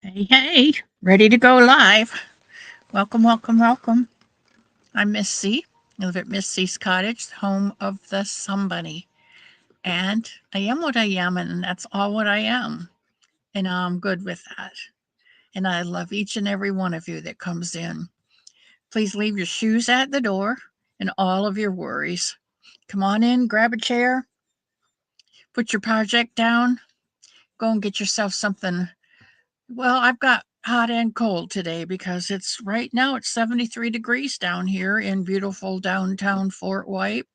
Hey, ready to go live. Welcome, welcome, welcome. I'm Miss C. I live at Miss C's Cottage, home of the somebody. And I am what I am, and that's all what I am. And I'm good with that. And I love each and every one of you that comes in. Please leave your shoes at the door and all of your worries. Come on in, grab a chair, put your project down, go and get yourself something. Well, I've got hot and cold today because it's right now it's 73 degrees down here in beautiful downtown Fort White.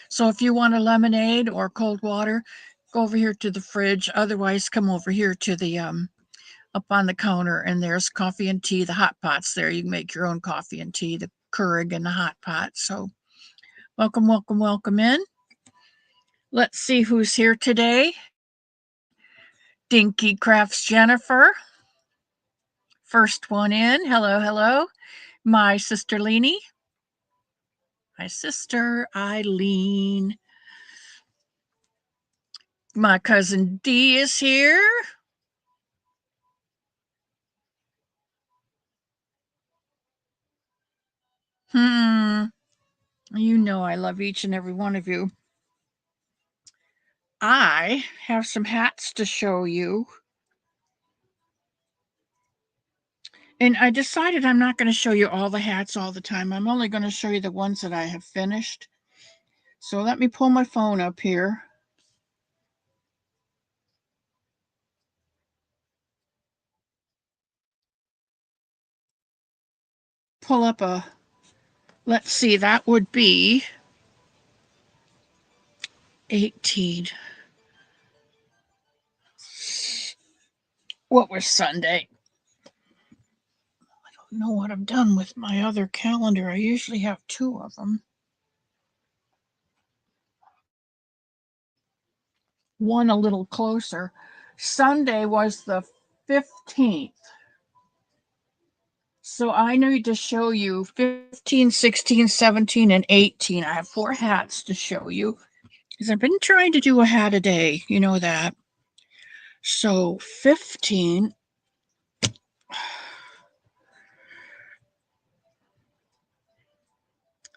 So if you want a lemonade or cold water, go over here to the fridge. Otherwise, come over here to the up on the counter and there's coffee and tea, the hot pots there. You can make your own coffee and tea, the Keurig and the hot pot. So welcome, welcome, welcome in. Let's see who's here today. Dinky Crafts Jennifer. First one in. Hello, hello. My sister Leanie. My sister Eileen. My cousin Dee is here. Hmm. You know I love each and every one of you. I have some hats to show you. And I decided I'm not going to show you all the hats all the time. I'm only going to show you the ones that I have finished. So let me pull my phone up here. Pull up a, let's see, that would be 18. What was Sunday? I don't know what I've done with my other calendar. I usually have two of them. One a little closer. Sunday was the 15th. So I need to show you 15, 16, 17, and 18. I have four hats to show you because I've been trying to do a hat a day. You know that. So 15.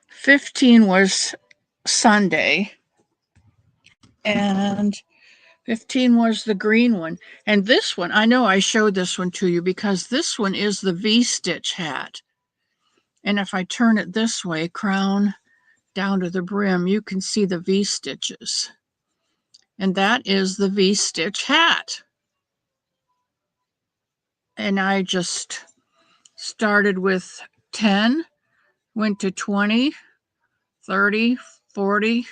15 was Sunday. And 15 was the green one. And this one, I know I showed this one to you because this one is the V-stitch hat. And if I turn it this way, crown down to the brim, you can see the V-stitches. And that is the V-stitch hat. And I just started with 10, went to 20, 30, 40,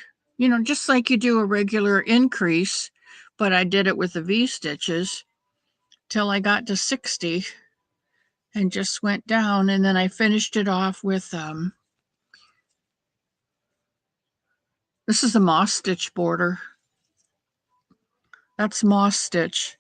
just like you do a regular increase, but I did it with the V-stitches till I got to 60 and just went down, and then I finished it off with this is a moss stitch border. That's moss stitch.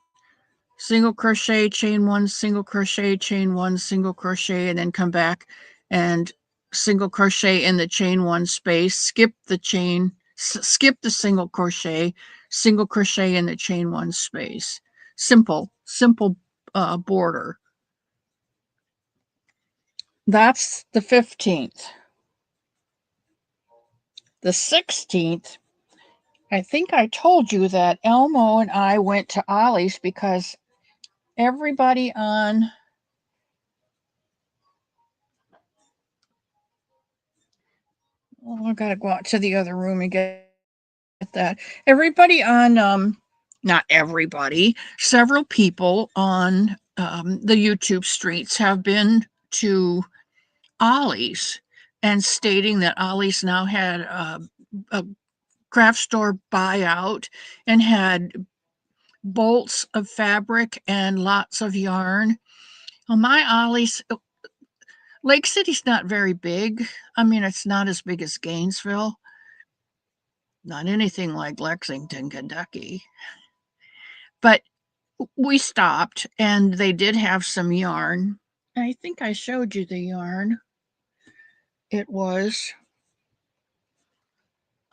Single crochet, chain one, single crochet, chain one, single crochet, and then come back and single crochet in the chain one space, skip the chain, skip the single crochet in the chain one space. Simple border. That's the 15th. The 16th, I think I told you that Elmo and I went to Ollie's because everybody on I gotta go out to the other room and get that. Everybody on not everybody, several people on the YouTube streets have been to Ollie's and stating that Ollie's now had a craft store buyout and had bolts of fabric and lots of yarn. Well, my Ollie's, Lake City's not very big. I mean, it's not as big as Gainesville, not anything like Lexington, Kentucky. But we stopped and they did have some yarn. I think I showed you the yarn. It was,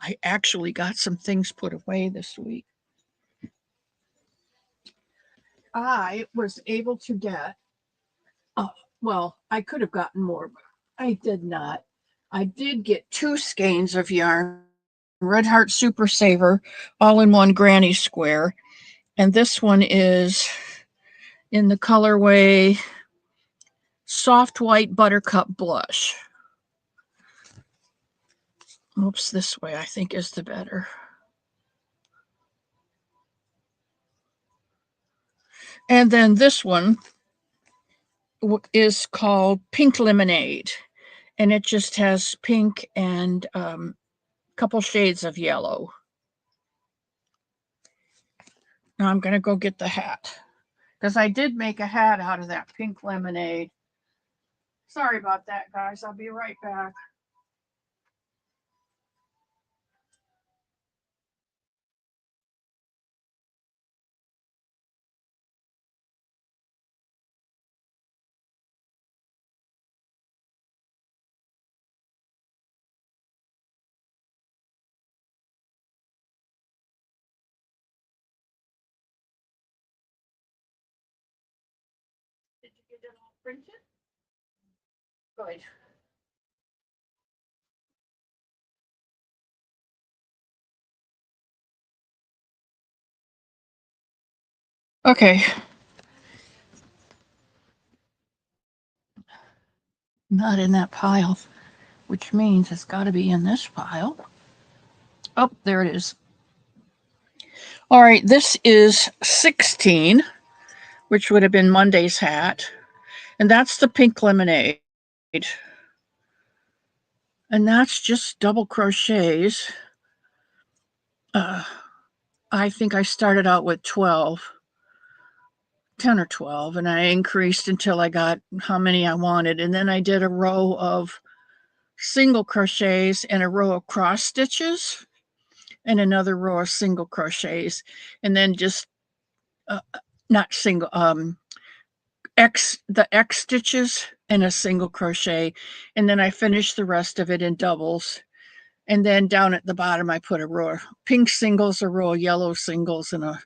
I actually got some things put away this week. I was able to get, well, I could have gotten more, but I did not. I did get 2 skeins of yarn, Red Heart Super Saver, all in one granny square. And this one is in the colorway Soft White Buttercup Blush. Oops, this way I think is the better. And then this one is called Pink Lemonade. And it just has pink and a couple shades of yellow. Now I'm going to go get the hat, because I did make a hat out of that pink lemonade. Sorry about that, guys. I'll be right back. Did you get it all printed? Good. Okay. Not in that pile, which means it's got to be in this pile. Oh, there it is. All right, this is 16, which would have been Monday's hat. And that's the pink lemonade. And that's just double crochets. I think I started out with 12, 10 or 12, and I increased until I got how many I wanted. And then I did a row of single crochets and a row of cross stitches and another row of single crochets. And then just not single, the X stitches and a single crochet. And then I finished the rest of it in doubles. And then down at the bottom, I put a row of pink singles, a row of yellow singles, and a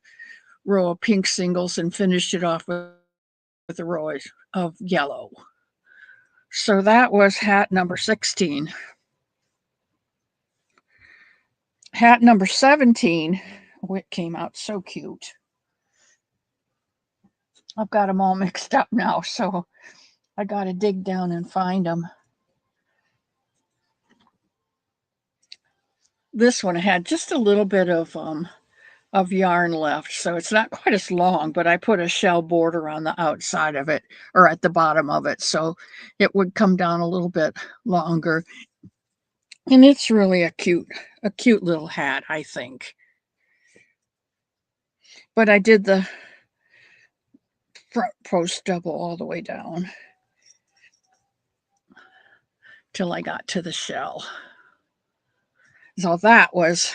row of pink singles, and finished it off with a row of yellow. So that was hat number 16. Hat number 17, it came out so cute. I've got them all mixed up now, so I got to dig down and find them. This one had just a little bit of yarn left, so it's not quite as long, but I put a shell border on the outside of it, or at the bottom of it, so it would come down a little bit longer. And it's really a cute little hat, I think. But I did the front post double all the way down till I got to the shell. So that was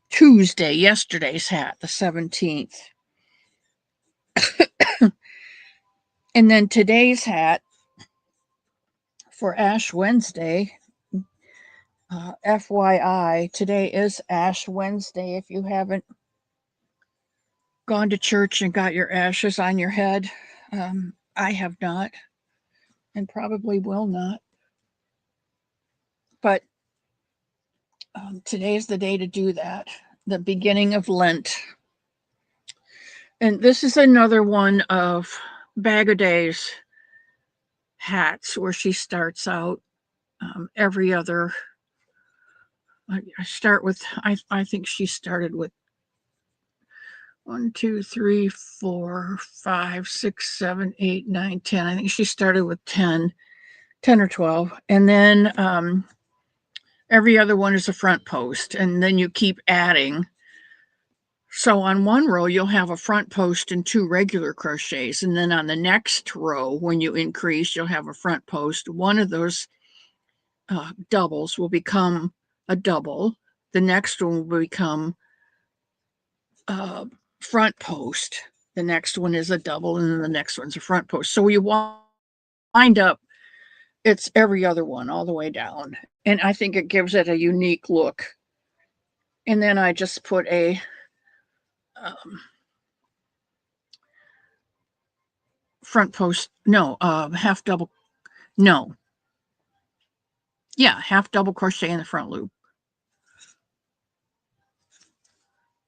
Tuesday, yesterday's hat, the 17th. And then today's hat for Ash Wednesday, FYI, today is Ash Wednesday. If you haven't gone to church and got your ashes on your head, I have not, and probably will not. But today's the day to do that, the beginning of Lent. And this is another one of Bag O' Days hats where she starts out every other. I start with, I think she started with 1, 2, 3, 4, 5, 6, 7, 8, 9, 10. I think she started with 10 or 12. And then every other one is a front post. And then you keep adding. So on one row, you'll have a front post and 2 regular crochets. And then on the next row, when you increase, you'll have a front post. One of those doubles will become a double. The next one will become a front post. The next one is a double, and then the next one's a front post. So you wind up, it's every other one all the way down. And I think it gives it a unique look. And then I just put a front post, no, half double, no. Yeah, half double crochet in the front loop.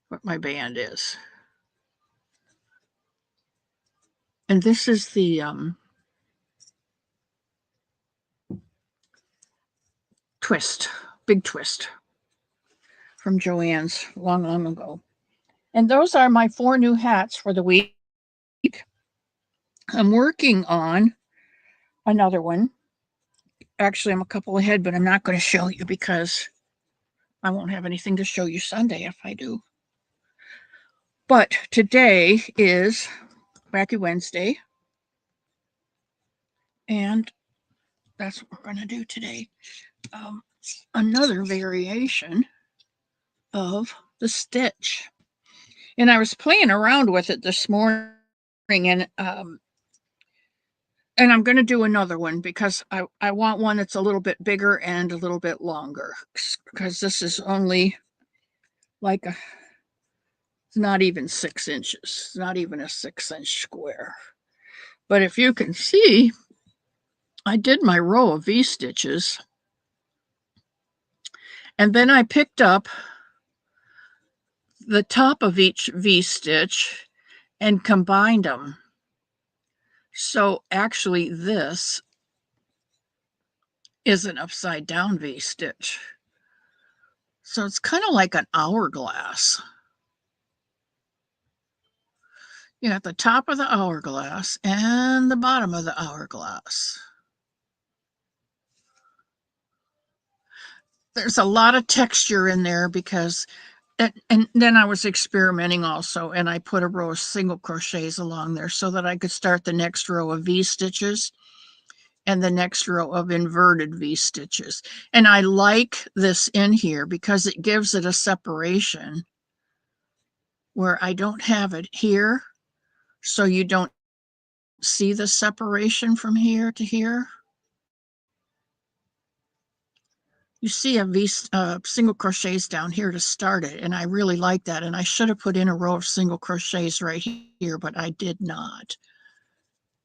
What my band is. And this is the twist, big twist from Joann's long, long ago. And those are my 4 new hats for the week. I'm working on another one. Actually, I'm a couple ahead, but I'm not going to show you because I won't have anything to show you Sunday if I do. But today is Wacky Wednesday. And that's what we're going to do today. Another variation of the stitch. And I was playing around with it this morning, and I'm going to do another one because I want one that's a little bit bigger and a little bit longer, because this is only like it's not even 6 inches. It's not even a 6-inch square. But if you can see, I did my row of V-stitches, and then I picked up the top of each V-stitch and combined them. So actually this is an upside down V-stitch. So it's kind of like an hourglass. You got the top of the hourglass and the bottom of the hourglass. There's a lot of texture in there because, and then I was experimenting also, and I put a row of single crochets along there so that I could start the next row of V-stitches and the next row of inverted V-stitches. And I like this in here because it gives it a separation where I don't have it here, so you don't see the separation from here to here. You see a single crochets down here to start it, and I really like that. And I should have put in a row of single crochets right here, but I did not.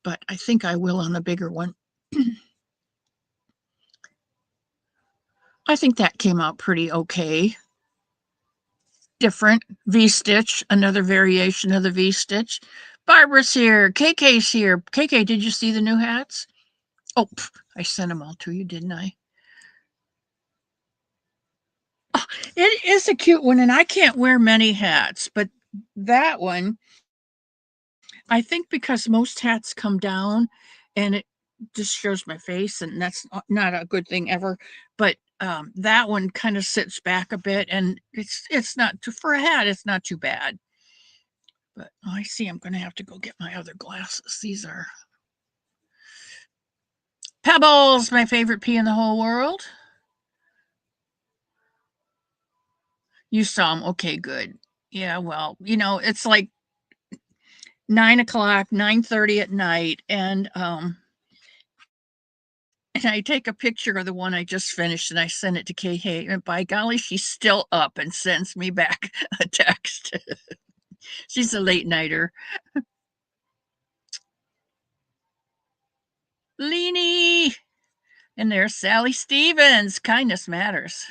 But I think I will on the bigger one. I think that came out pretty okay. Different V-stitch, another variation of the V-stitch. Barbara's here. KK's here. KK, did you see the new hats? Oh, I sent them all to you, didn't I? Oh, it is a cute one, and I can't wear many hats, but that one, I think because most hats come down and it just shows my face, and that's not a good thing ever. But that one kind of sits back a bit, and it's not for a hat. It's not too bad. But I see I'm going to have to go get my other glasses. These are Pebbles, my favorite pea in the whole world. You saw them. Okay, good. Yeah, well, it's like 9 o'clock, 9:30 at night, and I take a picture of the one I just finished and I send it to KK, and by golly, she's still up and sends me back a text. She's a late nighter. Leanie! And there's Sally Stevens. Kindness matters.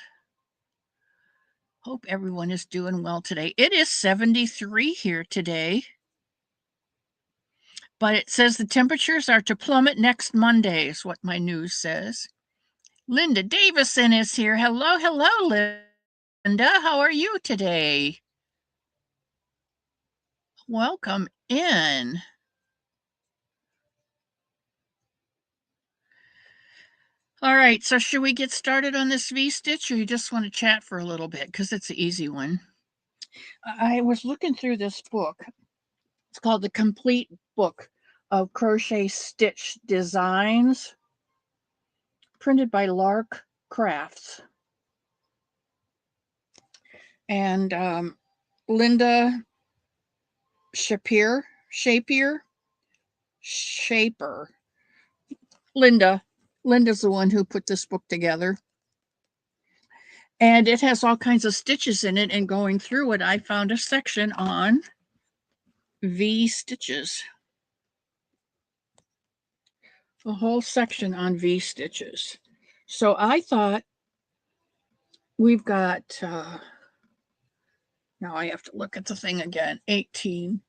Hope everyone is doing well today. It is 73 here today, but it says the temperatures are to plummet next Monday, is what my news says. Linda Davison is here. Hello, hello, Linda. How are you today? Welcome in. All right, so should we get started on this V-stitch, or you just want to chat for a little bit? Because it's an easy one. I was looking through this book. It's called The Complete Book of Crochet Stitch Designs, printed by Lark Crafts. And Linda Shaper. Linda's the one who put this book together. And it has all kinds of stitches in it, and going through it, I found a section on V stitches. a whole section on V-stitches. So I thought we've got, now I have to look at the thing again, 18.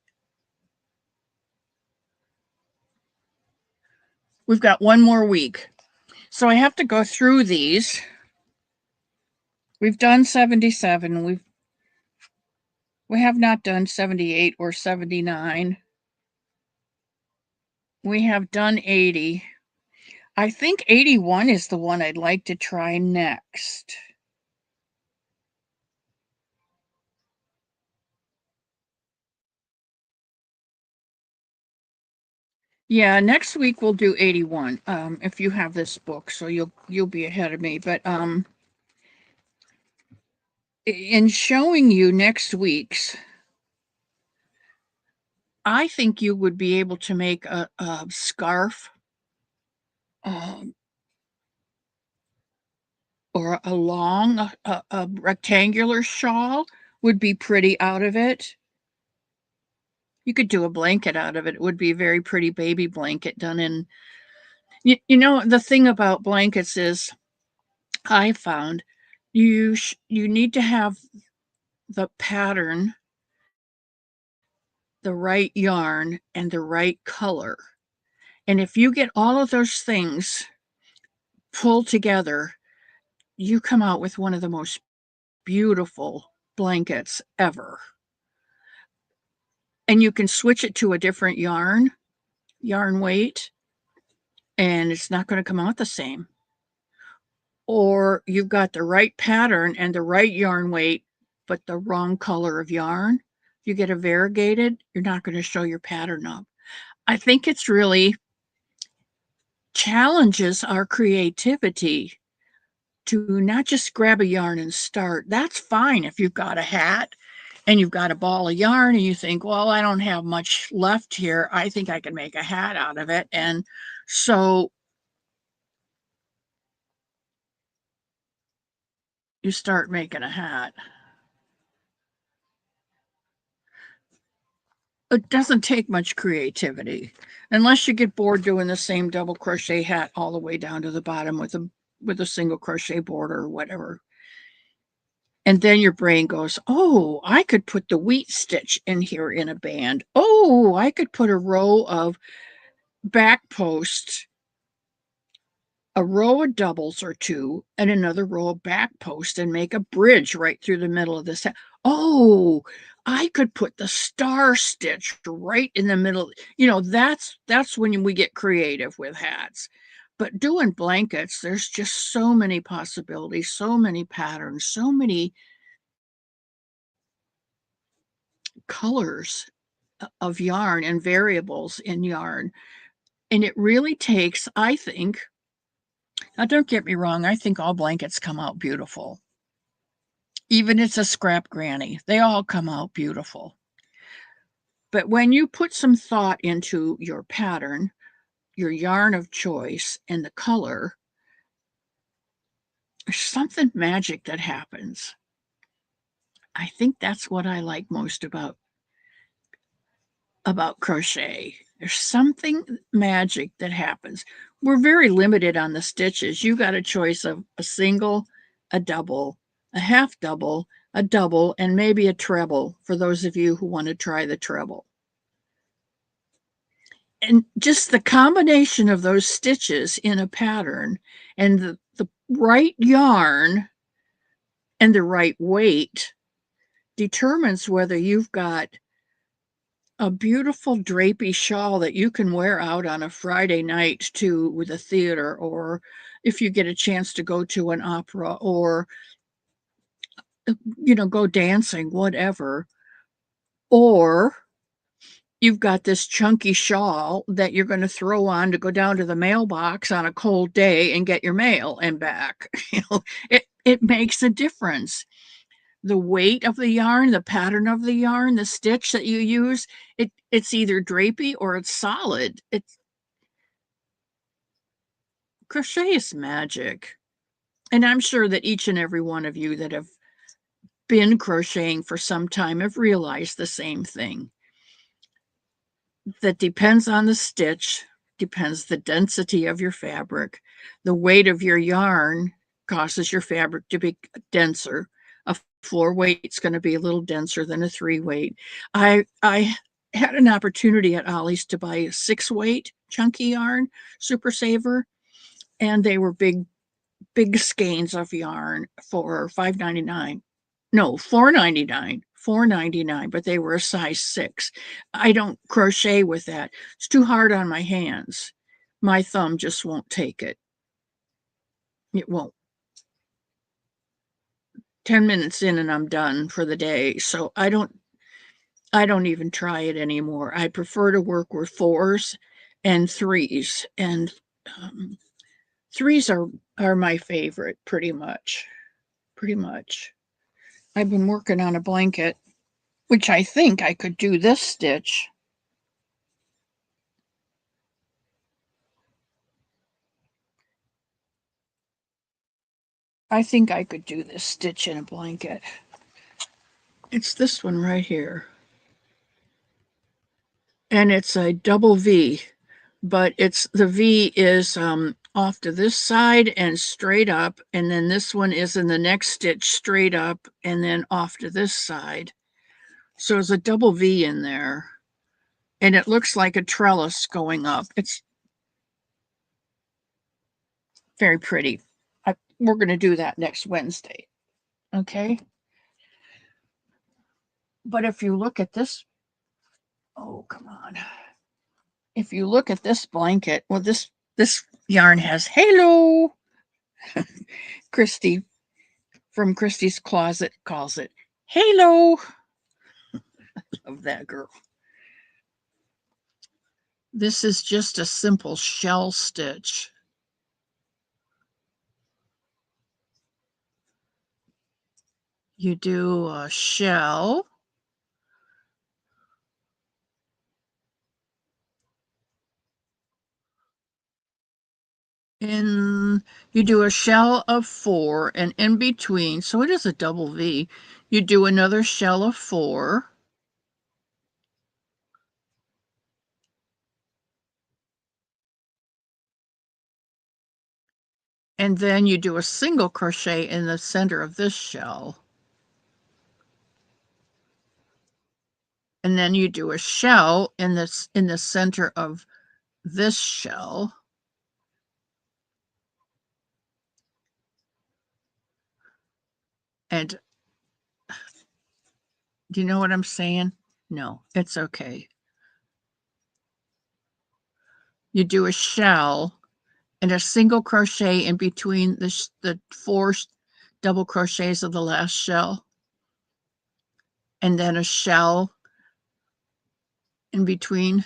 We've got one more week. So I have to go through these. We've done 77. We have not done 78 or 79. We have done 80. I think 81 is the one I'd like to try next. Yeah, next week we'll do 81. If you have this book, so you'll be ahead of me. But in showing you next week's, I think you would be able to make a scarf or a long, a rectangular shawl would be pretty out of it. You could do a blanket out of it. It would be a very pretty baby blanket done in. You know, the thing about blankets is, I found you need to have the pattern, the right yarn, and the right color. And if you get all of those things pulled together, you come out with one of the most beautiful blankets ever. And you can switch it to a different yarn weight, and it's not going to come out the same. Or you've got the right pattern and the right yarn weight, but the wrong color of yarn. You get a variegated, you're not going to show your pattern up. I think it's really challenges our creativity to not just grab a yarn and start. That's fine if you've got a hat and you've got a ball of yarn and you think, well, I don't have much left here. I think I can make a hat out of it. And so you start making a hat. It doesn't take much creativity unless you get bored doing the same double crochet hat all the way down to the bottom with a single crochet border or whatever. And then your brain goes, oh, I could put the wheat stitch in here in a band. Oh, I could put a row of back posts, a row of doubles or two, and another row of back posts and make a bridge right through the middle of this hat. Oh, I could put the star stitch right in the middle. You know, that's when we get creative with hats. But doing blankets, there's just so many possibilities, so many patterns, so many colors of yarn and variables in yarn. And it really takes, I think, now don't get me wrong, I think all blankets come out beautiful. Even it's a scrap granny, they all come out beautiful. But when you put some thought into your pattern, your yarn of choice, and the color, there's something magic that happens. I think that's what I like most about crochet. There's something magic that happens. We're very limited on the stitches. You got a choice of a single, a double, a half double, a double, and maybe a treble for those of you who want to try the treble. And just the combination of those stitches in a pattern and the right yarn and the right weight determines whether you've got a beautiful drapey shawl that you can wear out on a Friday night to with a theater, or if you get a chance to go to an opera, or go dancing, whatever. Or you've got this chunky shawl that you're going to throw on to go down to the mailbox on a cold day and get your mail and back. It makes a difference. The weight of the yarn, the pattern of the yarn, the stitch that you use, it's either drapey or it's solid. Crochet is magic. And I'm sure that each and every one of you that have been crocheting for some time have realized the same thing. That depends on the stitch, depends the density of your fabric. The weight of your yarn causes your fabric to be denser. A 4 weight's going to be a little denser than a 3 weight. I had an opportunity at Ollie's to buy a 6 weight chunky yarn, Super Saver, and they were big skeins of yarn for $5.99. No, $4.99. $4.99, but they were a size 6. I don't crochet with that. It's too hard on my hands. My thumb just won't take it. It won't. 10 minutes in and I'm done for the day. So I don't even try it anymore. I prefer to work with 4s and 3s, and 3s are my favorite pretty much. Pretty much. I've been working on a blanket, which I think I could do this stitch. I think I could do this stitch in a blanket. It's this one right here. And it's a double V, but the V is off to this side and straight up, and then this one is in the next stitch straight up and then off to this side. So there's a double V in there, and it looks like a trellis going up. It's very pretty. We're going to do that next Wednesday. Okay. But if you look at this, oh, come on. If you look at this blanket, well, this yarn has halo. Christy from Christy's Closet calls it halo. Of that girl. This is just a simple shell stitch. You do a shell, and you do a shell of 4, and in between, so it is a double V, you do another shell of 4, and then you do a single crochet in the center of this shell, and then you do a shell in the center of this shell, and do you know what I'm saying? No, it's okay. You do a shell and a single crochet in between the 4 double crochets of the last shell, and then a shell in between,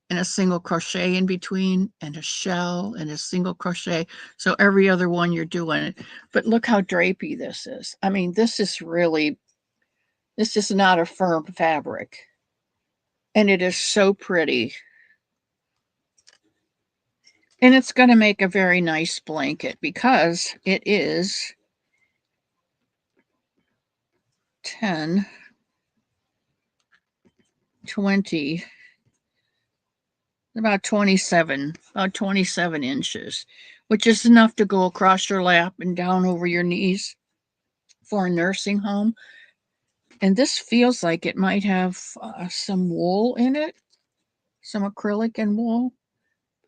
and a single crochet in between, and a shell and a single crochet. So every other one you're doing it. But look how drapey this is. I mean, this is not a firm fabric, and it is so pretty. And it's going to make a very nice blanket because it is 10, 20, about 27 inches, which is enough to go across your lap and down over your knees for a nursing home. And this feels like it might have some wool in it, some acrylic and wool.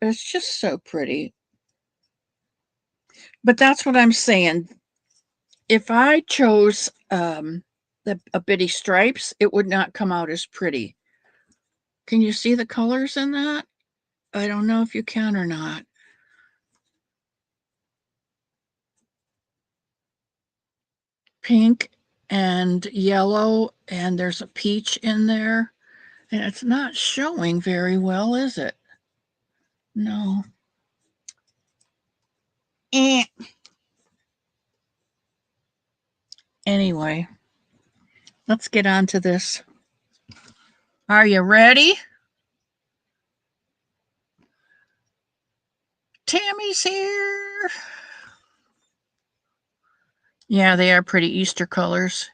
It's just so pretty. But that's what I'm saying. If I chose a bitty stripes, it would not come out as pretty. Can you see the colors in that? I don't know if you can or not. Pink and yellow, and there's a peach in there. And it's not showing very well, is it? No. Eh. Anyway, let's get on to this. Are you ready? Tammy's here. Yeah, they are pretty Easter colors.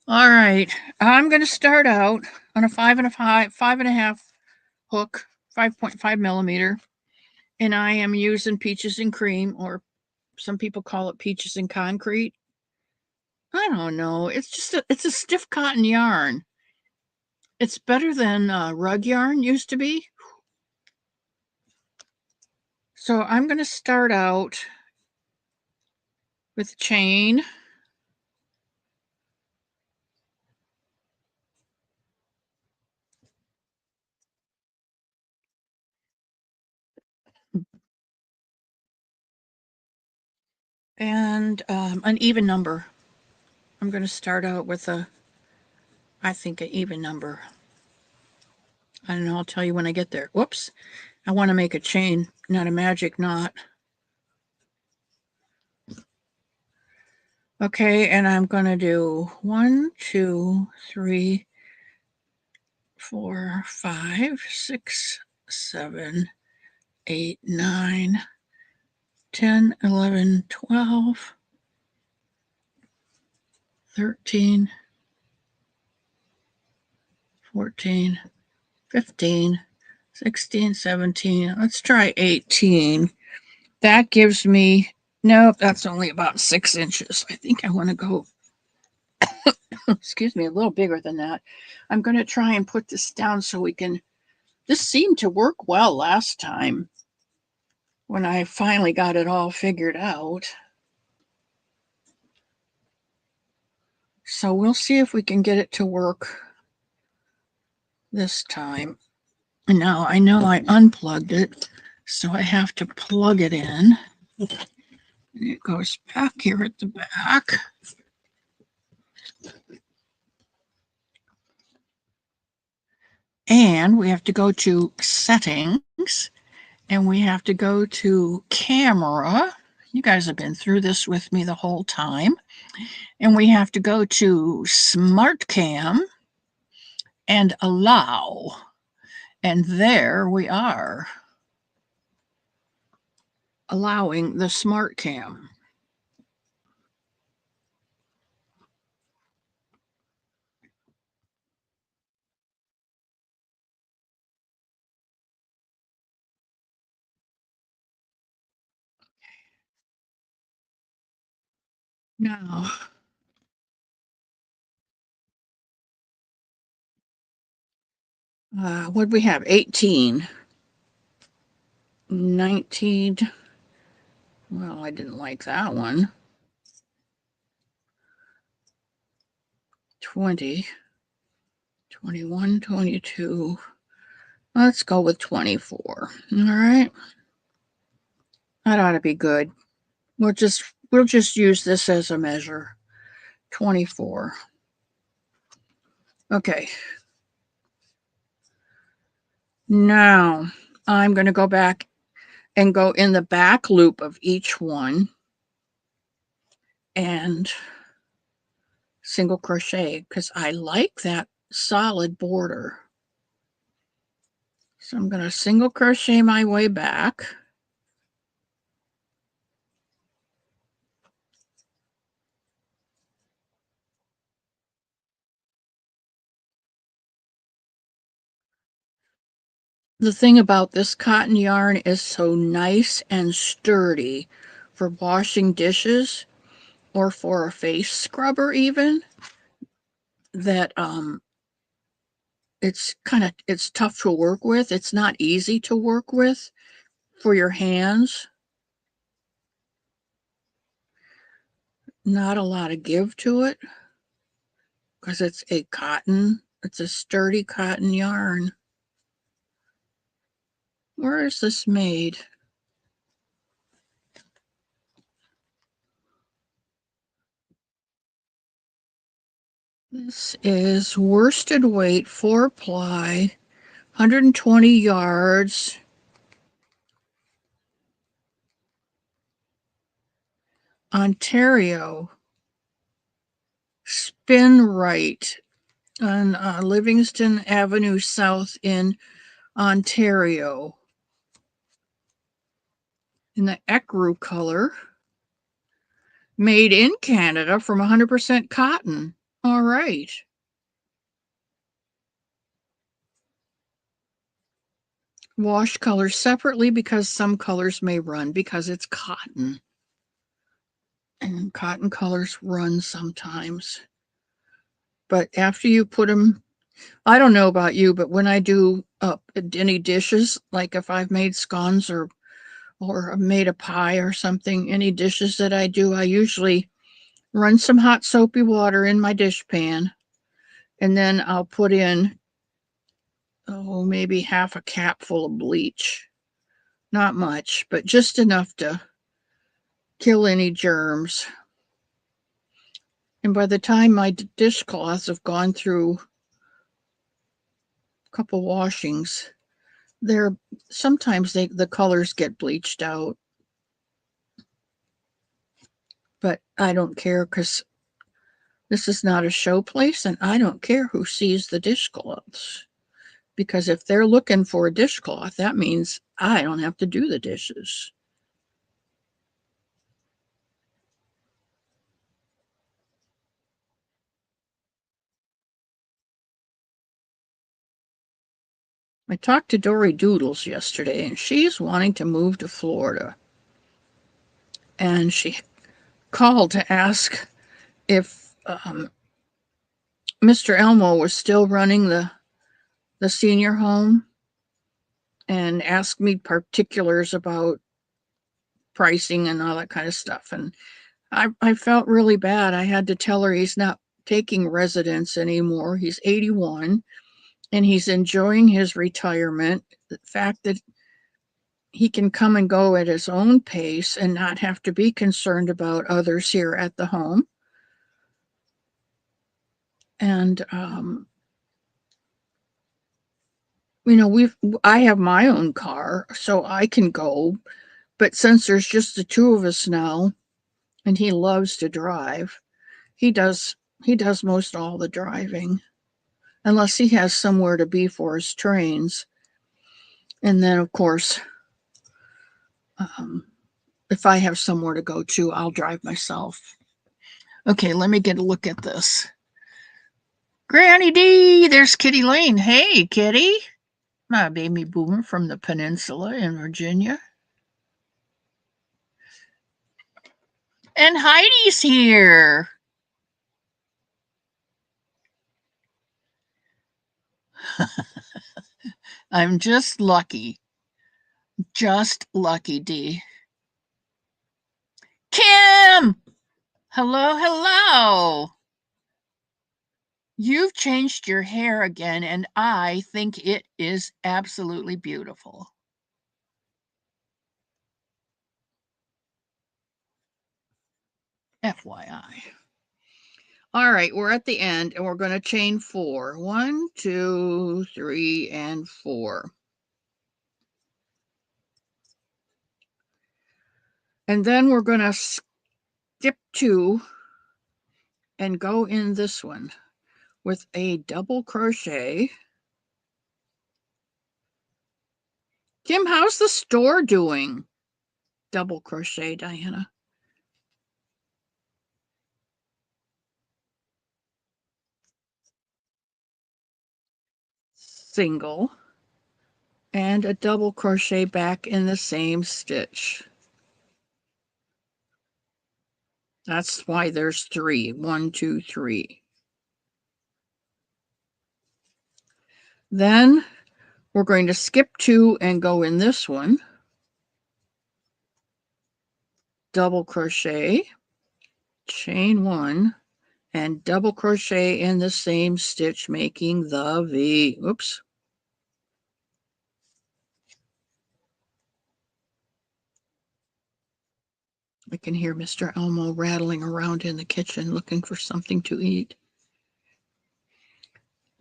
All right, I'm going to start out on a 5.5 hook, 5.5 millimeter, and I am using peaches and cream, or some people call it peaches and concrete. I don't know. It's just it's a stiff cotton yarn. It's better than rug yarn used to be. So I'm going to start out with chain. And an even number. I'm going to start out with I think, an even number. I don't know, I'll tell you when I get there. Whoops. I want to make a chain, not a magic knot. Okay, and I'm going to do 1, 2, 3, 4, 5, 6, 7, 8, 9, 10, 11, 12, 13, 14, 15, 16, 17. Let's try 18. That gives me, nope, that's only about 6 inches. I think I want to go, excuse me, a little bigger than that. I'm going to try and put this down so we can, this seemed to work well last time when I finally got it all figured out. So we'll see if we can get it to work this time. And now I know I unplugged it, so I have to plug it in. And it goes back here at the back. And we have to go to settings, and we have to go to camera. You guys have been through this with me the whole time. And we have to go to smart cam and allow. And there we are, allowing the smart cam. Now, what do we have? 18, 19. Well, I didn't like that one. 20, 21, 22. Let's go with 24. All right. That ought to be good. We'll just use this as a measure. 24. Okay. Now I'm going to go back and go in the back loop of each one and single crochet because I like that solid border. So I'm going to single crochet my way back. The thing about this cotton yarn is so nice and sturdy for washing dishes or for a face scrubber even, that it's tough to work with. It's not easy to work with for your hands. Not a lot of give to it because it's a sturdy cotton yarn. Where is this made? This is worsted weight, 4-ply, 120 yards. Ontario. Spin right on Livingston Avenue South in Ontario. In the ecru color. Made in Canada from 100% cotton. All right. Wash colors separately because some colors may run because it's cotton. And cotton colors run sometimes. But after you put them, I don't know about you, but when I do any dishes, like if I've made scones or made a pie or something, any dishes that I do, I usually run some hot soapy water in my dish pan, and then I'll put in, maybe half a cap full of bleach. Not much, but just enough to kill any germs. And by the time my dishcloths have gone through a couple washings, they're sometimes the colors get bleached out. But I don't care because this is not a show place, and I don't care who sees the dishcloths. Because if they're looking for a dishcloth, that means I don't have to do the dishes. I talked to Dory Doodles yesterday, and she's wanting to move to Florida. And she called to ask if Mr. Elmo was still running the senior home, and asked me particulars about pricing and all that kind of stuff. And I felt really bad. I had to tell her he's not taking residents anymore. He's 81 and he's enjoying his retirement. The fact that he can come and go at his own pace and not have to be concerned about others here at the home. And I have my own car, so I can go. But since there's just the two of us now, and he loves to drive, he does he does most all the driving, unless he has somewhere to be for his trains. And then, of course, um, if I have somewhere to go to, I'll drive myself. Okay, let me get a look at this. Granny D, there's Kitty Lane. Hey, Kitty. My baby boomer from the peninsula in Virginia. And Heidi's here. I'm just lucky. Just lucky, D. Kim! Hello, hello. You've changed your hair again, and I think it is absolutely beautiful. FYI. All right, we're at the end, and we're going to chain 4. 1, 2, 3, and 4. And then we're going to skip 2 and go in this one with a double crochet. Kim, how's the store doing? Double crochet, Diana. Single and a double crochet back in the same stitch. That's why there's 3. 1, 2, 3. Then we're going to skip 2 and go in this one. Double crochet, chain 1, and double crochet in the same stitch, making the V. Oops. I can hear Mr. Elmo rattling around in the kitchen looking for something to eat.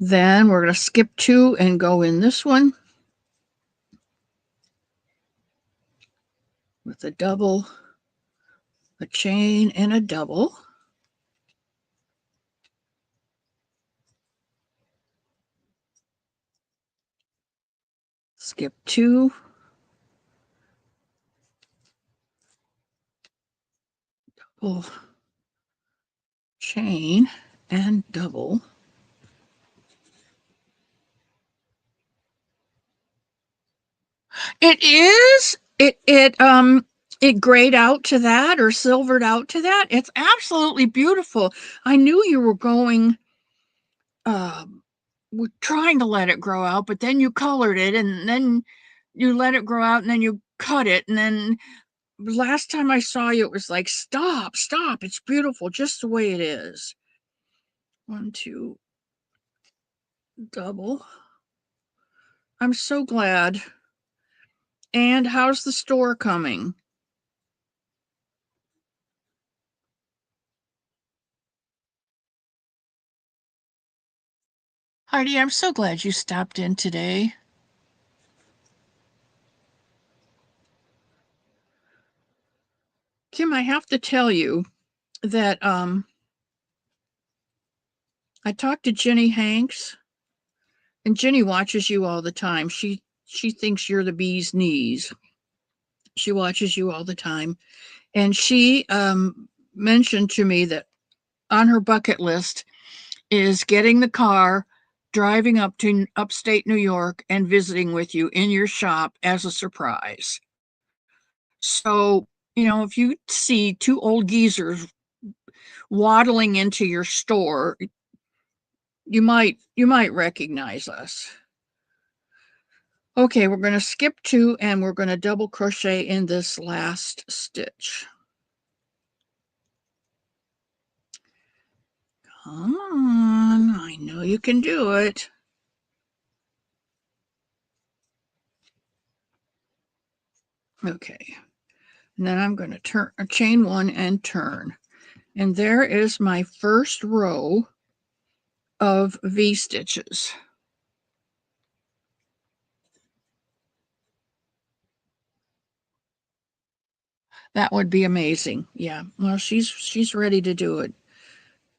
Then we're going to skip 2 and go in this one with a double, a chain, and a double. Skip 2. Double chain. and double. It is. It grayed out to that or silvered out to that. It's absolutely beautiful. I knew you were going we're trying to let it grow out, but then you colored it and then you let it grow out and then you cut it. And then last time I saw you, it was like, stop, stop. It's beautiful just the way it is. 1, 2, double. I'm so glad. And how's the store coming? Heidi, I'm so glad you stopped in today. Kim, I have to tell you that I talked to Jenny Hanks, and Jenny watches you all the time. She thinks you're the bee's knees. She watches you all the time, and she mentioned to me that on her bucket list is getting the car, driving up to upstate New York, and visiting with you in your shop as a surprise. So, if you see two old geezers waddling into your store, you might recognize us. Okay, we're going to skip 2 and we're going to double crochet in this last stitch. Come on, I know you can do it. Okay, and then I'm going to turn chain 1 and turn. And there is my first row of V stitches. That would be amazing. Yeah. Well, she's ready to do it.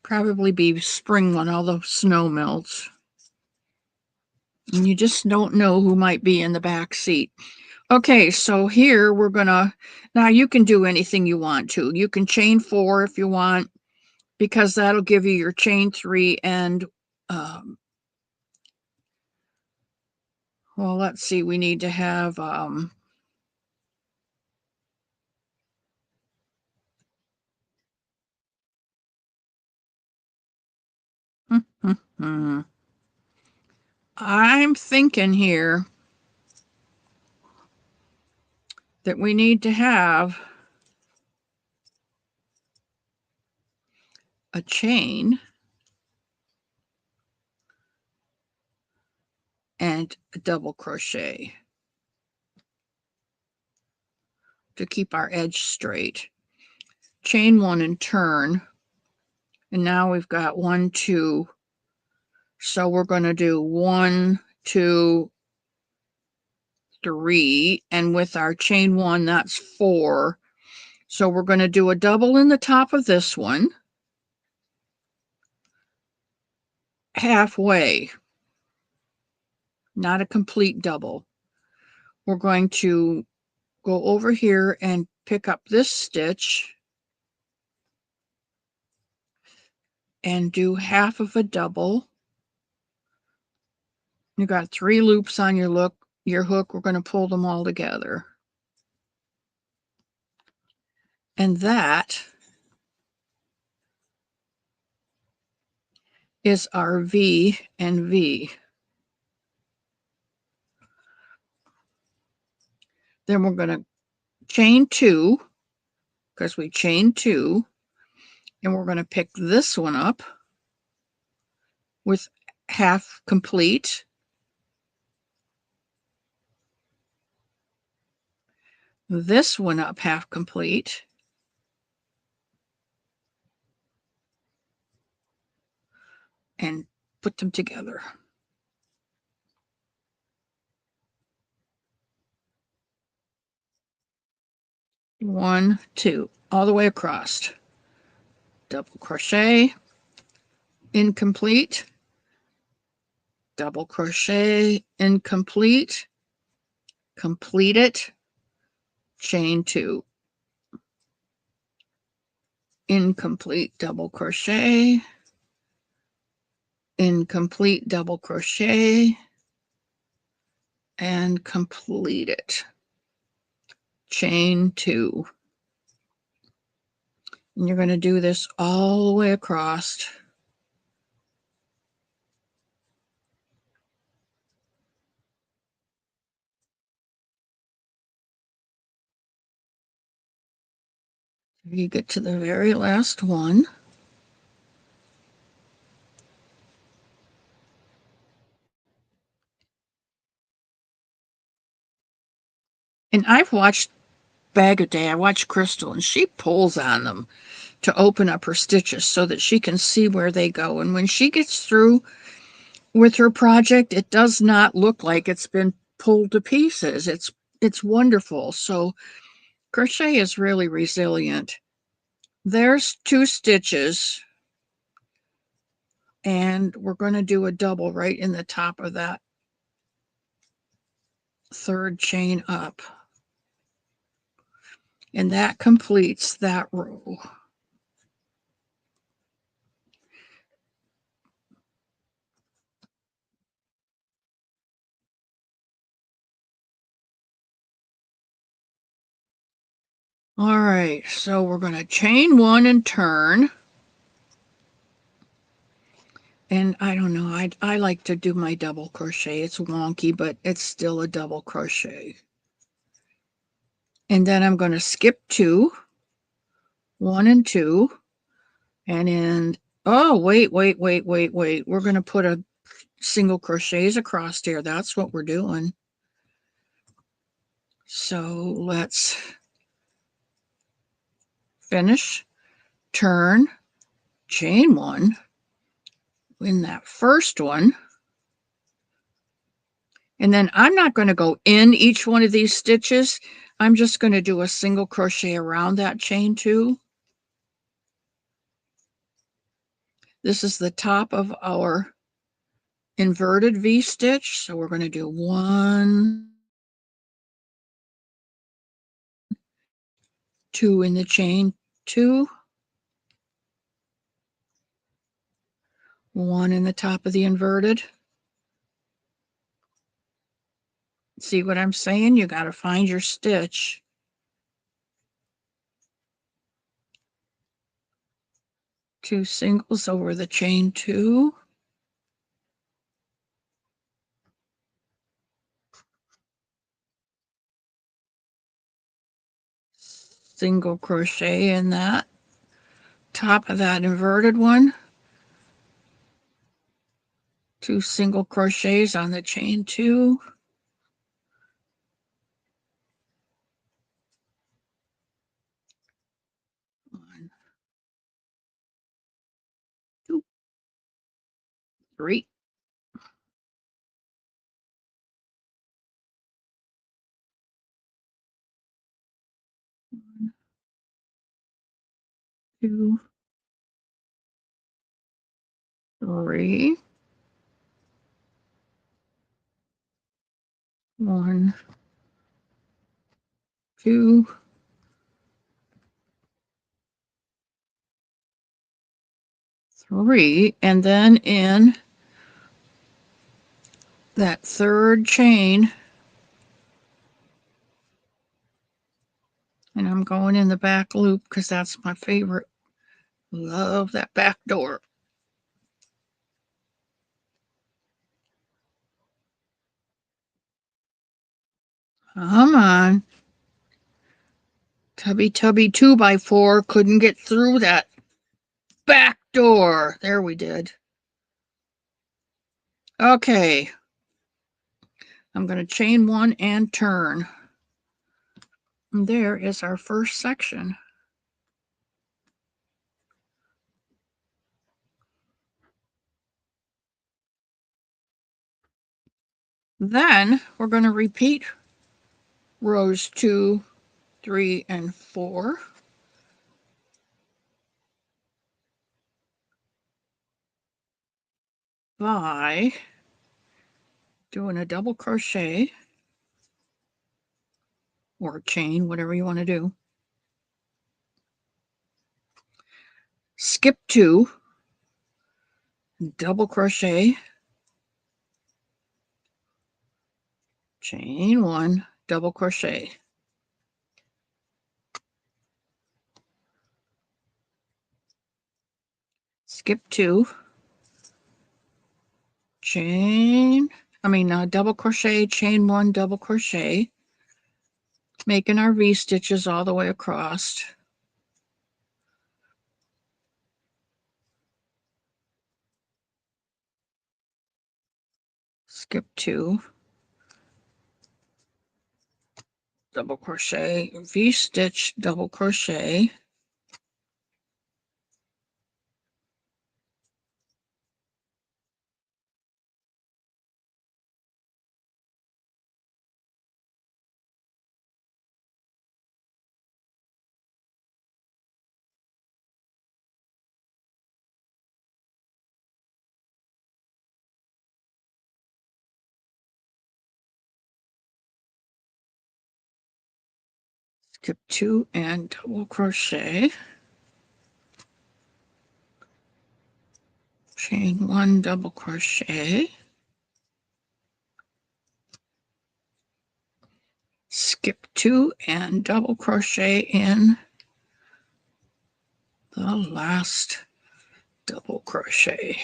Probably be spring when all the snow melts. And you just don't know who might be in the back seat. Okay, so here we're gonna, now you can do anything you want to. You can chain 4 if you want, because that'll give you your chain 3 and, well, let's see, we need to have, I'm thinking here that we need to have a chain and a double crochet to keep our edge straight. Chain 1 and turn. And now we've got 1, 2. So we're going to do 1, 2, 3. And with our chain 1, that's 4. So we're going to do a double in the top of this one, halfway, not a complete double. We're going to go over here and pick up this stitch and do half of a double. You got 3 loops on your hook. We're going to pull them all together. And that is our V and V. Then we're going to chain 2, because we chained 2, and we're going to pick this one up with half complete. This one up half complete. And put them together. One, two, all the way across. Double crochet, incomplete, double crochet, incomplete, complete it, chain 2, incomplete, double crochet, incomplete double crochet and complete it. Chain 2. And you're going to do this all the way across. You get to the very last one. And I've watched Bag a Day. I watch Crystal, and she pulls on them to open up her stitches so that she can see where they go. And when she gets through with her project, it does not look like it's been pulled to pieces. It's wonderful. So crochet is really resilient. There's 2 stitches, and we're going to do a double right in the top of that 3rd chain up. And that completes that row. All right, so we're going to chain 1 and turn. And I don't know, I like to do my double crochet. It's wonky, but it's still a double crochet. And then I'm going to skip 2, 1 and 2, and in, oh, wait. We're going to put a single crochets across here. That's what we're doing. So let's finish, turn, chain 1 in that first one. And then I'm not going to go in each one of these stitches. I'm just going to do a single crochet around that chain 2. This is the top of our inverted V stitch. So we're going to do 1, 2 in the chain 2, 1 in the top of the inverted. See what I'm saying? You got to find your stitch. Two singles over the chain 2. Single crochet in that top of that inverted one. 2 single crochets on the chain 2. 1, 2, 3. 1, 2, 3. 1, 2, 3, and then in that 3rd chain, and I'm going in the back loop because that's my favorite. Love that back door. Come on. Tubby 2x4 couldn't get through that back door. There we did. Okay. I'm going to chain 1 and turn. And there is our first section. Then we're going to repeat rows 2, 3, and 4. By doing a double crochet or chain, whatever you want to do. Skip 2, double crochet, chain 1, double crochet. Skip 2, double crochet, chain 1, double crochet, making our V stitches all the way across. Skip 2, double crochet, V stitch, double crochet, skip 2 and double crochet, chain 1, double crochet, skip 2 and double crochet in the last double crochet.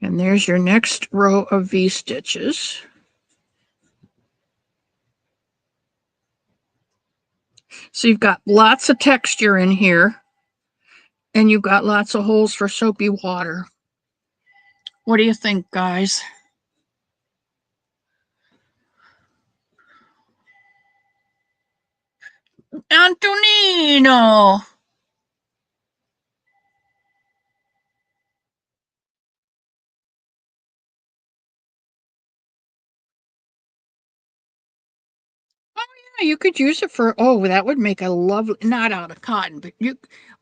And there's your next row of V stitches. So you've got lots of texture in here, and you've got lots of holes for soapy water. What do you think, guys? Antonino! You could use it for, oh, that would make a lovely, not out of cotton, but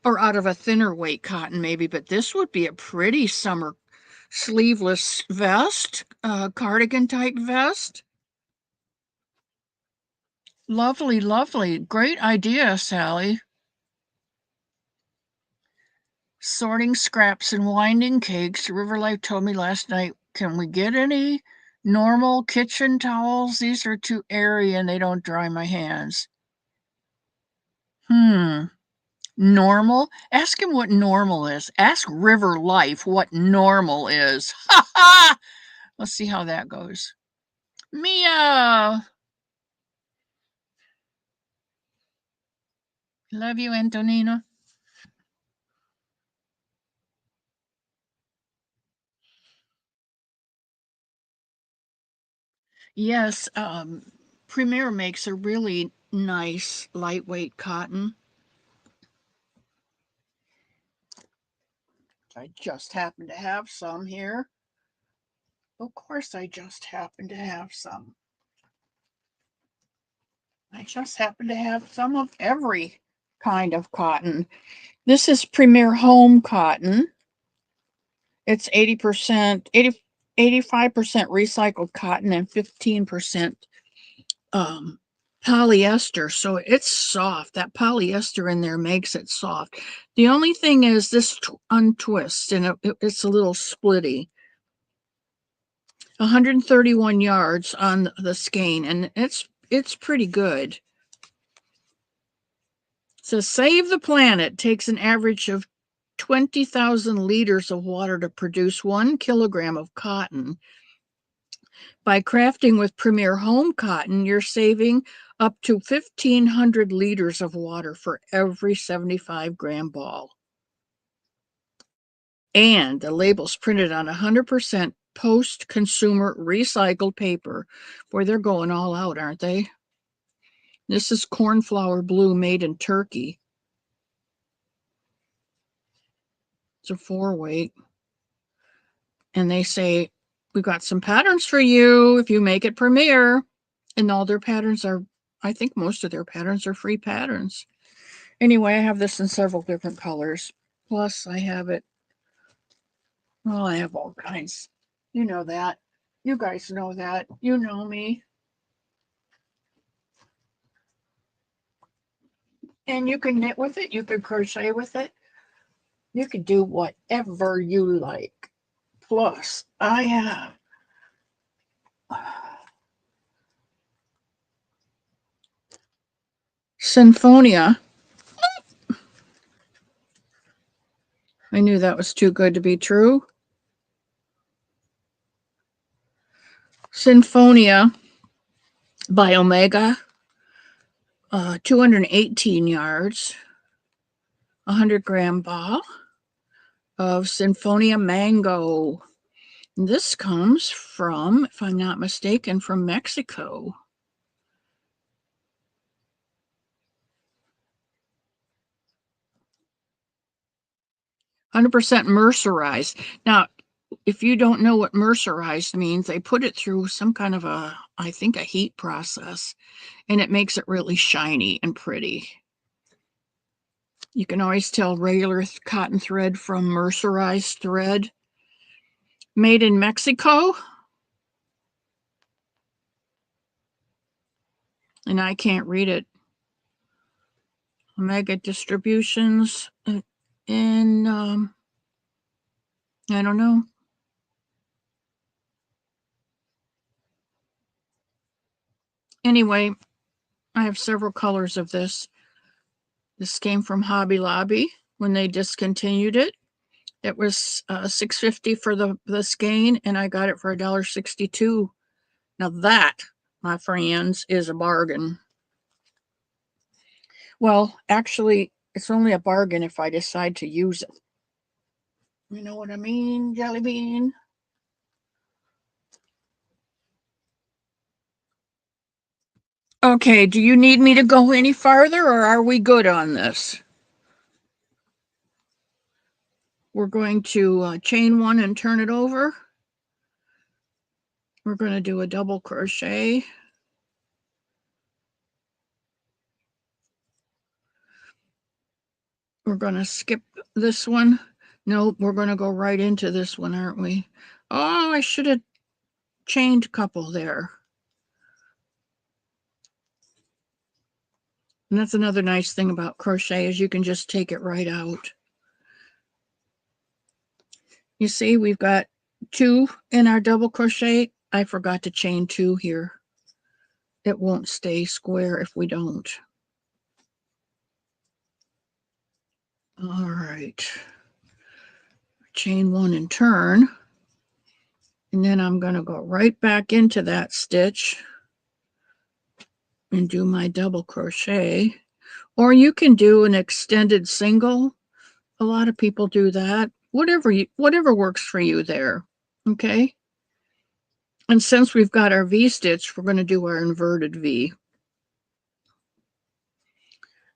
or out of a thinner weight cotton maybe, but this would be a pretty summer sleeveless vest, cardigan type vest. Lovely, lovely. Great idea, Sally. Sorting scraps and winding cakes. Riverlife told me last night, can we get any normal kitchen towels? These are too airy and they don't dry my hands. Normal? Ask him what normal is. Ask River Life what normal is. Ha ha! Let's see how that goes. Mia! Love you, Antonina. Yes, Premier makes a really nice lightweight cotton. I just happen to have some here. Of course, I just happen to have some. I just happen to have some of every kind of cotton. This is Premier Home cotton. It's 80%, 85% recycled cotton and 15% polyester. So it's soft. That polyester in there makes it soft. The only thing is this untwists and it's a little splitty. 131 yards on the skein, and it's pretty good. So save the planet takes an average of 20,000 liters of water to produce 1 kilogram of cotton. By crafting with Premier Home cotton, you're saving up to 1,500 liters of water for every 75-gram ball. And the label's printed on 100% post-consumer recycled paper. Boy, they're going all out, aren't they? This is cornflower blue made in Turkey. It's a 4-weight. And they say, we've got some patterns for you if you make it Premier. And all their patterns are, I think most of their patterns are free patterns. Anyway, I have this in several different colors. Plus, I have it, well, I have all kinds. You know that. You guys know that. You know me. And you can knit with it, you can crochet with it, you can do whatever you like. Plus, I have Sinfonia. I knew that was too good to be true. Sinfonia by Omega, 218 yards, 100-gram ball of Sinfonia Mango. This comes from, if I'm not mistaken, from Mexico. "100% mercerized." Now, if you don't know what mercerized means, they put it through some kind of I think, a heat process, and it makes it really shiny and pretty. You can always tell regular cotton thread from mercerized thread. Made in Mexico. And I can't read it. Omega Distributions in, I don't know. Anyway, I have several colors of this. This came from Hobby Lobby when they discontinued it. It was $6.50 for the skein, and I got it for $1.62. Now that, my friends, is a bargain. Well, actually, it's only a bargain if I decide to use it. You know what I mean, Jelly Bean? Okay, do you need me to go any farther, or are we good on this? We're going to chain one and turn it over. We're going to do a double crochet. We're going to skip this one. No, we're going to go right into this one, aren't we? Oh, I should have chained a couple there. And that's another nice thing about crochet is you can just take it right out. You see, we've got 2 in our double crochet. I forgot to chain 2 here. It won't stay square if we don't. All right. Chain 1 and turn. And then I'm going to go right back into that stitch and do my double crochet. Or you can do an extended single. A lot of people do that. Whatever works for you there. Okay? And since we've got our V-stitch, we're going to do our inverted V.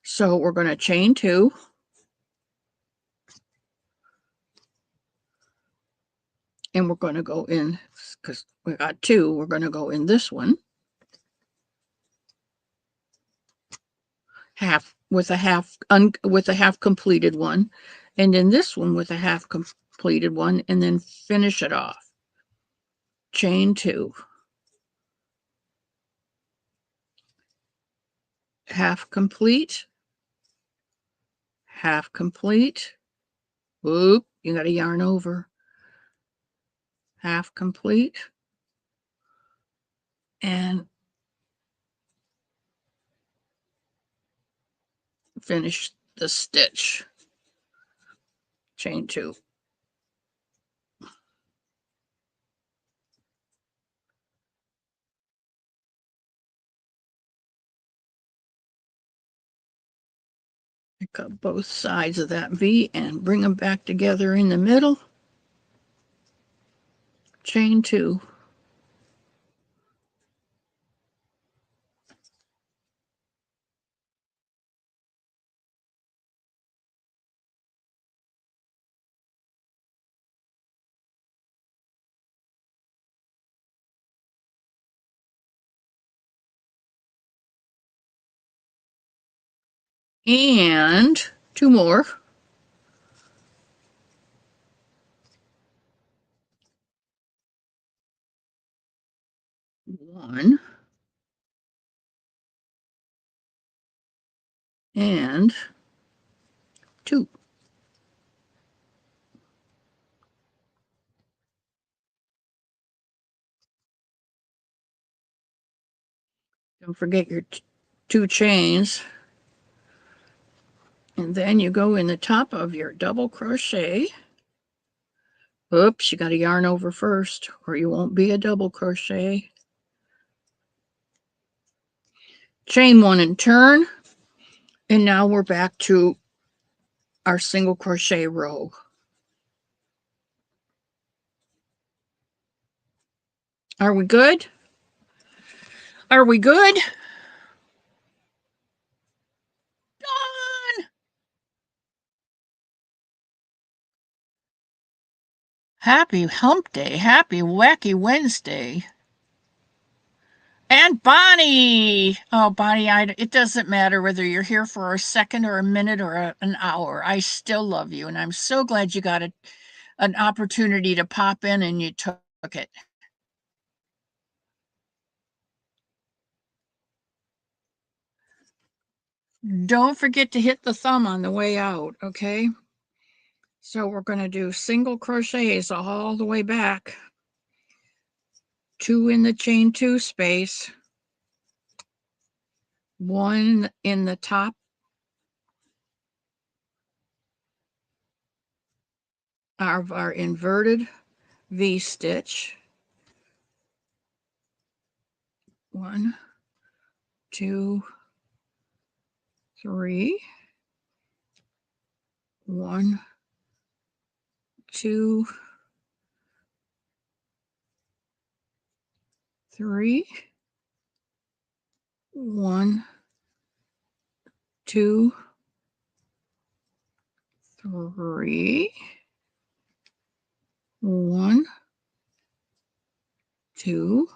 So we're going to chain 2. And we're going to go in, because we got 2, we're going to go in this one. With a half completed one, and in this one with a half completed one, and then finish it off. Chain 2. Half complete. Half complete. Oop, you got to yarn over. Half complete. And finish the stitch. Chain 2. I cut both sides of that V and bring them back together in the middle. Chain 2. And 2 more. One. and 2. Don't forget your 2 chains. And then you go in the top of your double crochet. Oops, you got to yarn over first, or you won't be a double crochet. Chain 1 and turn. And now we're back to our single crochet row. Are we good? Are we good? Dawn! Happy Hump Day. Happy Wacky Wednesday. And Bonnie. Oh, Bonnie, it doesn't matter whether you're here for a second or a minute or an hour. I still love you, and I'm so glad you got an opportunity to pop in and you took it. Don't forget to hit the thumb on the way out, okay? So we're going to do single crochets all the way back. 2 in the chain 2 space. 1 in the top of our inverted V stitch. 1, 2, 3. 1, 2, 3. 1, 2, 3. 1, 2,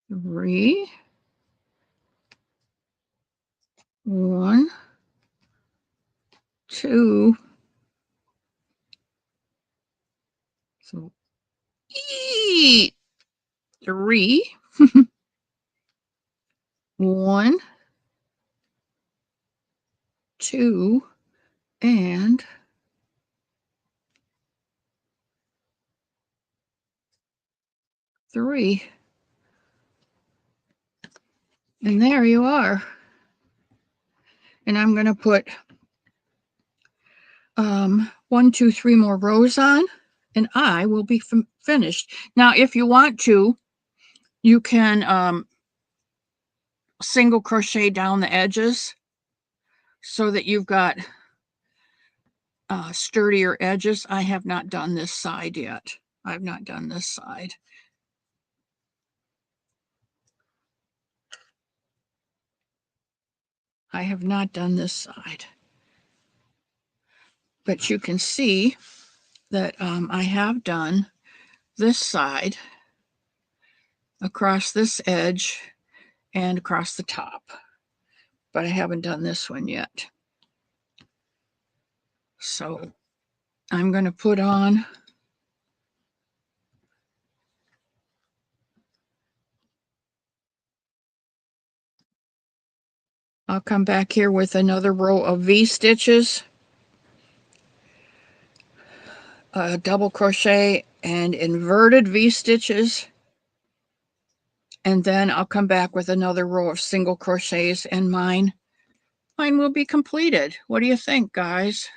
3. 1, 2. So 3. 1, 2, and 3. And there you are. And I'm going to put 1, 2, 3 more rows on, and I will be finished. Now, if you want to, you can single crochet down the edges so that you've got sturdier edges. I have not done this side yet. I've not done this side. I have not done this side. But you can see that I have done this side across this edge and across the top, but I haven't done this one yet. So I'm going to put on I'll come back here with another row of V stitches, double crochet and inverted V stitches, and then I'll come back with another row of single crochets, and mine will be completed. What do you think, guys?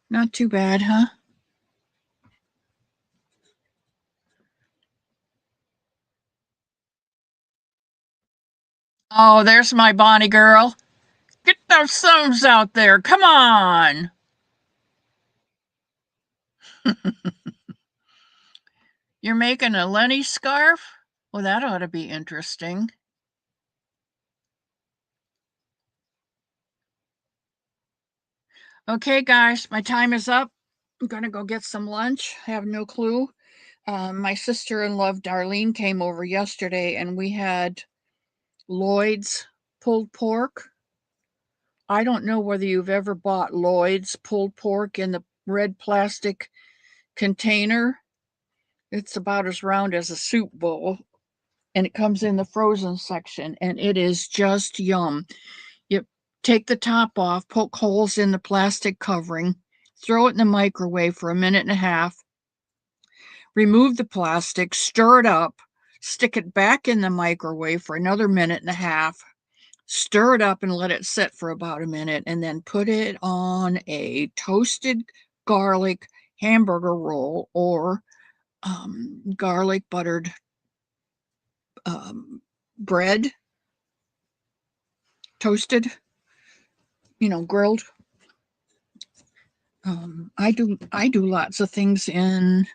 Not too bad, huh? Oh, there's my Bonnie girl. Get those thumbs out there. Come on. You're making a Lenny scarf? Well, that ought to be interesting. Okay, guys, my time is up. I'm going to go get some lunch. I have no clue. My sister-in-law, Darlene, came over yesterday, and we had Lloyd's pulled pork. I don't know whether you've ever bought Lloyd's pulled pork in the red plastic container. It's about as round as a soup bowl, and it comes in the frozen section, and it is just yum. You take the top off, poke holes in the plastic covering, throw it in the microwave for a minute and a half, remove the plastic, stir it up, stick it back in the microwave for another minute and a half, stir it up and let it sit for about a minute, and then put it on a toasted garlic hamburger roll or garlic buttered bread, toasted, grilled. I do lots of things in.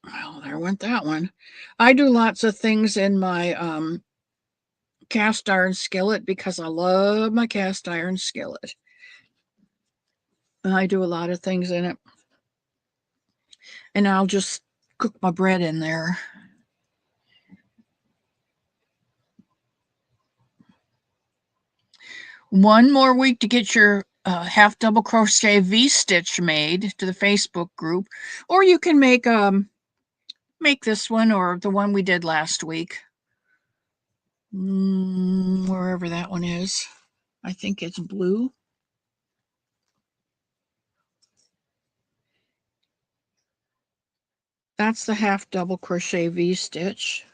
Well, there went that one. I do lots of things in my cast iron skillet because I love my cast iron skillet. I do a lot of things in it. And I'll just cook my bread in there. One more week to get your half double crochet V-stitch made to the Facebook group, or you can make this one or the one we did last week. Wherever that one is. I think it's blue. That's the half double crochet V-stitch.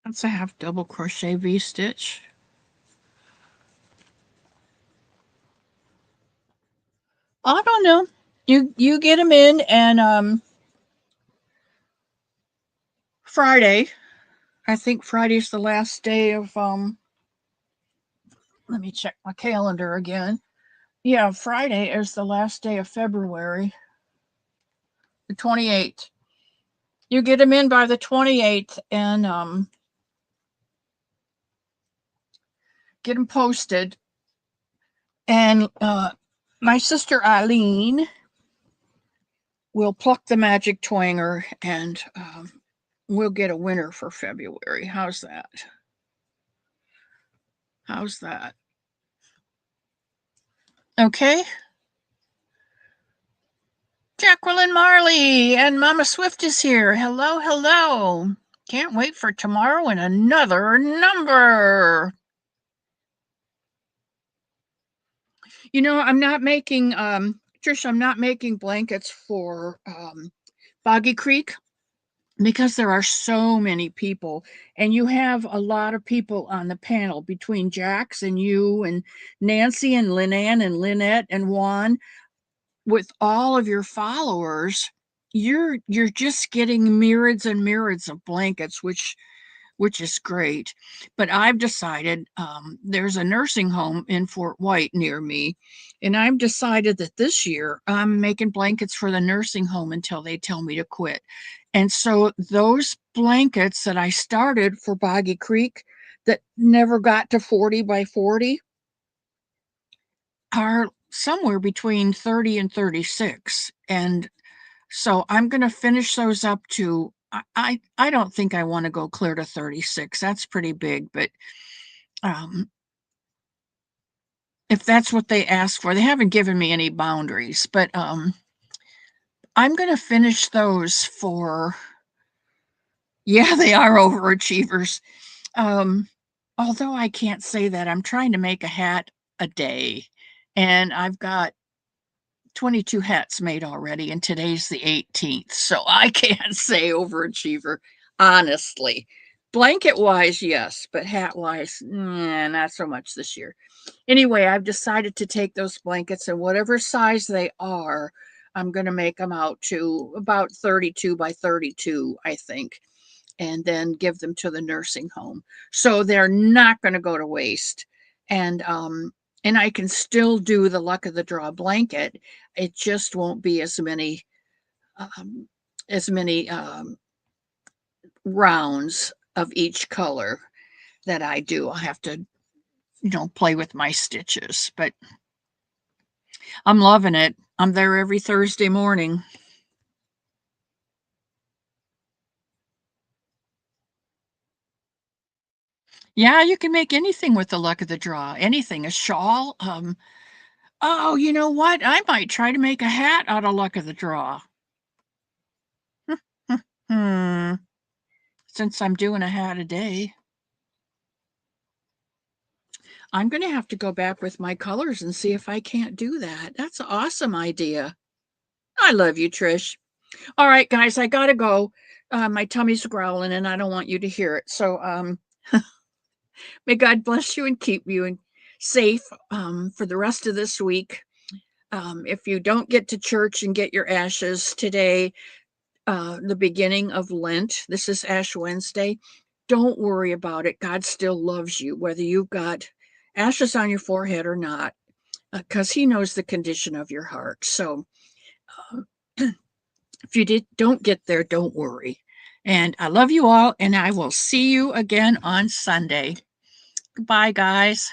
That's a half double crochet V-stitch. I don't know. You get them in, and Friday. I think Friday's the last day of let me check my calendar again. Yeah, Friday is the last day of February. The 28th. You get them in by the 28th and get them posted. And my sister Eileen will pluck the magic twanger, and we'll get a winner for February. How's that? How's that? Okay. Jacqueline Marley and Mama Swift is here. Hello, hello. Can't wait for tomorrow and another number. I'm not making Trish, I'm not making blankets for Boggy Creek because there are so many people, and you have a lot of people on the panel between Jax and you and Nancy and Lynanne and Lynette and Juan. With all of your followers, you're just getting myriads and myriads of blankets, which is great. But I've decided there's a nursing home in Fort White near me, and I've decided that this year I'm making blankets for the nursing home until they tell me to quit. And so those blankets that I started for Boggy Creek that never got to 40 by 40 are somewhere between 30 and 36. And so I'm going to finish those up to, I don't think I want to go clear to 36. That's pretty big, but if that's what they ask for, they haven't given me any boundaries, but I'm going to finish those for, yeah, they are overachievers. Although I can't say that. I'm trying to make a hat a day, and I've got 22 hats made already, and today's the 18th. So I can't say overachiever, honestly. Blanket wise, yes, but hat wise, not so much this year. Anyway, I've decided to take those blankets, and whatever size they are, I'm going to make them out to about 32 by 32, I think, and then give them to the nursing home. So they're not going to go to waste. And I can still do the luck of the draw blanket. It just won't be as many um, rounds of each color that I do. I'll have to, play with my stitches, but I'm loving it. I'm there every Thursday morning. Yeah, you can make anything with the luck of the draw. Anything, a shawl. Oh, you know what? I might try to make a hat out of luck of the draw. Hmm. Since I'm doing a hat a day, I'm going to have to go back with my colors and see if I can't do that. That's an awesome idea. I love you, Trish. All right, guys, I gotta go. My tummy's growling, and I don't want you to hear it. So, may God bless you and keep you and safe for the rest of this week. If you don't get to church and get your ashes today, the beginning of Lent, this is Ash Wednesday. Don't worry about it. God still loves you, whether you've got ashes on your forehead or not, because He knows the condition of your heart. So, if you don't get there, don't worry. And I love you all, and I will see you again on Sunday. Goodbye, guys.